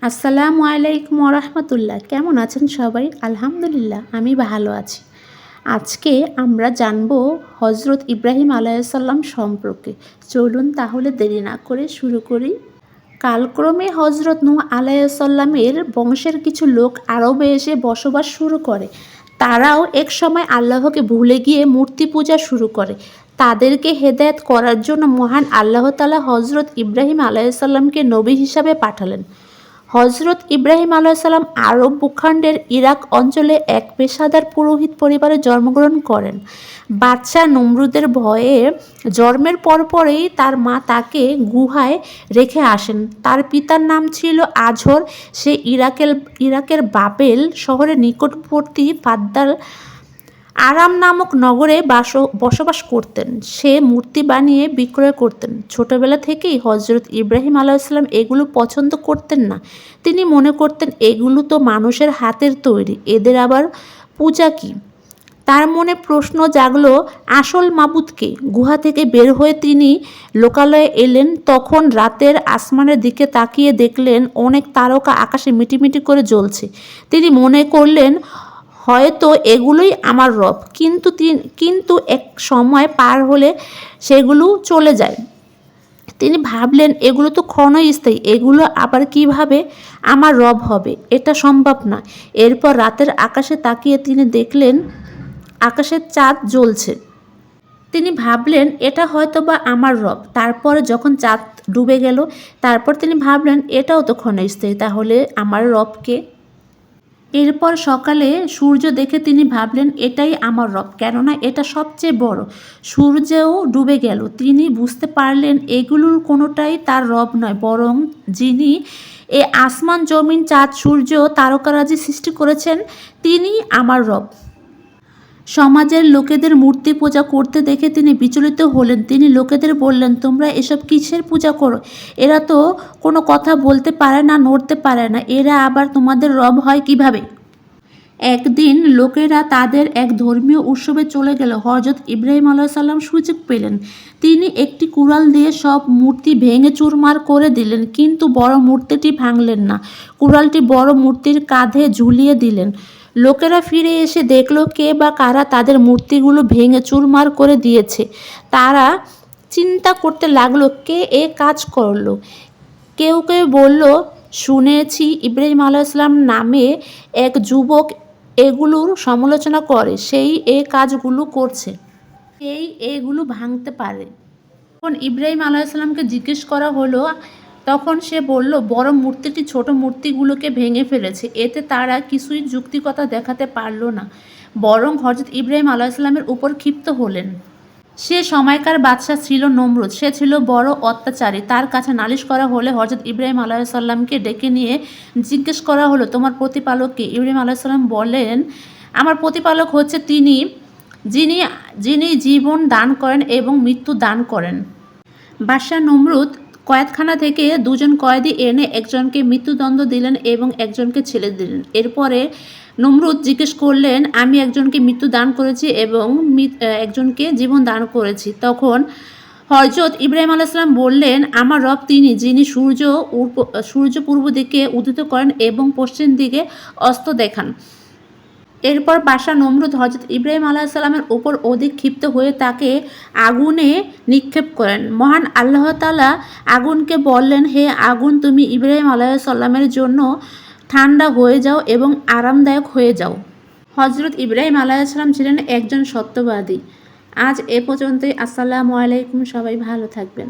আসসালামু আলাইকুম ওরহমতুল্লাহ। কেমন আছেন সবাই? আলহামদুলিল্লাহ আমি ভালো আছি। আজকে আমরা জানব হজরত ইব্রাহিম আলাইসাল্লাম সম্পর্কে। চলুন তাহলে দেরি না করে শুরু করি। কালক্রমে হজরত নূহ আলাইসাল্লামের বংশের কিছু লোক আরবে এসে বসবাস শুরু করে। তারাও এক সময় আল্লাহকে ভুলে গিয়ে মূর্তি পূজা শুরু করে। তাদেরকে হেদায়েত করার জন্য মহান আল্লাহ তাআলা হজরত ইব্রাহিম আলাইসাল্লামকে নবী হিসাবে পাঠালেন। হজরত ইব্রাহিম আলাইসাল্লাম আরব ভূখণ্ডের ইরাক অঞ্চলে এক পেশাদার পুরোহিত পরিবারে জন্মগ্রহণ করেন। বাদশাহ নমরুদের ভয়ে জন্মের পরপরেই তার মা তাকে গুহায় রেখে আসেন। তার পিতার নাম ছিল আজহর। সে ইরাকের বাবেল শহরের নিকটবর্তী পাদ্দাল আরাম নামক নগরে বসবাস করতেন। সে মূর্তি বানিয়ে বিক্রয় করতেন। ছোটবেলা থেকেই হজরত ইব্রাহিম আলাইসাল্লাম এগুলো পছন্দ করতেন না। তিনি মনে করতেন এগুলো তো মানুষের হাতের তৈরি, এদের আবার পূজা কী? তার মনে প্রশ্ন জাগলো, আসল মাবুদকে। গুহা থেকে বের হয়ে তিনি লোকালয়ে এলেন। তখন রাতের আসমানের দিকে তাকিয়ে দেখলেন অনেক তারকা আকাশে মিটিমিটি করে জ্বলছে। তিনি মনে করলেন হয়তো এগুলোই আমার রব। কিন্তু এক সময় পার হলে সেগুলো চলে যায়। তিনি ভাবলেন এগুলো তো ক্ষণস্থায়ী, এগুলো আবার কিভাবে আমার রব হবে? এটা সম্ভব না। এরপর রাতের আকাশে তাকিয়ে তিনি দেখলেন আকাশের চাঁদ জ্বলছে। তিনি ভাবলেন এটা হয়তো বা আমার রব। তারপরে যখন চাঁদ ডুবে গেল, তারপর তিনি ভাবলেন এটাও তো ক্ষণস্থায়ী, তাহলে আমার রবকে। এরপর সকালে সূর্য দেখে তিনি ভাবলেন এটাই আমার রব, কেননা এটা সবচেয়ে বড়। সূর্যও ডুবে গেল। তিনি বুঝতে পারলেন এগুলোর কোনোটাই তার রব নয়, বরং যিনি এ আসমান জমিন চাঁদ সূর্য তারকারাজি সৃষ্টি করেছেন তিনি আমার রব। সমাজের লোকেদের মূর্তি পূজা করতে দেখে তিনি বিচলিত হলেন। তিনি লোকেদের বললেন, তোমরা এসব কিসের পূজা করো? এরা তো কোনো কথা বলতে পারে না, নড়তে পারে না, এরা আবার তোমাদের রব হয় কিভাবে? একদিন লোকেরা তাদের এক ধর্মীয় উৎসবে চলে গেল। হজরত ইব্রাহিম আলাইসাল্লাম সুযোগ পেলেন। তিনি একটি কুড়াল দিয়ে সব মূর্তি ভেঙে চুরমার করে দিলেন, কিন্তু বড় মূর্তিটি ভাঙলেন না। কুড়ালটি বড় মূর্তির কাঁধে ঝুলিয়ে দিলেন। লোকেরা ফিরে এসে দেখল কে বা কারা তাদের মূর্তিগুলো ভেঙে চুরমার করে দিয়েছে। তারা চিন্তা করতে লাগলো কে এ কাজ করলো। কেউ কেউ বলল, শুনেছি ইব্রাহিম আলাইসাল্লাম নামে এক যুবক এগুলোর সমালোচনা করে, সেই এ কাজগুলো করছে, সেই এগুলো ভাঙতে পারে। তখন ইব্রাহিম আলাইসাল্লামকে জিজ্ঞেস করা হলো, তখন সে বলল বড় মূর্তিটি ছোট মূর্তিগুলোকে ভেঙে ফেলেছে। এতে তারা কিছুই যুক্তিকতা দেখাতে পারল না, বরং হজরত ইব্রাহিম আলাইসাল্লামের উপর ক্ষিপ্ত হলেন। সে সময়কার বাদশাহ ছিল নমরুদ। সে ছিল বড় অত্যাচারী। তার কাছে নালিশ করা হলে হজরত ইব্রাহিম আলাইসাল্লামকে ডেকে নিয়ে জিজ্ঞেস করা হলো, তোমার প্রতিপালক কে? ইব্রাহিম আলাইসাল্লাম বলেন, আমার প্রতিপালক হচ্ছে তিনি যিনি জীবন দান করেন এবং মৃত্যু দান করেন। বাদশাহ নমরুদ কয়েদখানা থেকে দুজন কয়েদি এনে একজনকে মৃত্যুদণ্ড দিলেন এবং একজনকে ছেড়ে দিলেন। এরপরে নমরুদ জিজ্ঞেস করলেন, আমি একজনকে মৃত্যু দান করেছি এবং একজনকে জীবন দান করেছি। তখন হজরত ইব্রাহিম আলাইসাল্লাম বললেন, আমার রব তিনি যিনি সূর্য পূর্ব দিকে উদিত করেন এবং পশ্চিম দিকে অস্ত দেখান। এরপর বাদশাহ নমরুদ হজরত ইব্রাহিম আলাইসাল্লামের উপর অধিক ক্ষিপ্ত হয়ে তাকে আগুনে নিক্ষেপ করেন। মহান আল্লাহ তাআলা আগুনকে বললেন, হে আগুন, তুমি ইব্রাহিম আলাইসাল্লামের জন্য ঠান্ডা হয়ে যাও এবং আরামদায়ক হয়ে যাও। হজরত ইব্রাহিম আলাইসাল্লাম ছিলেন একজন সত্যবাদী। আজ এ পর্যন্তই। আসসালামু আলাইকুম। সবাই ভালো থাকবেন।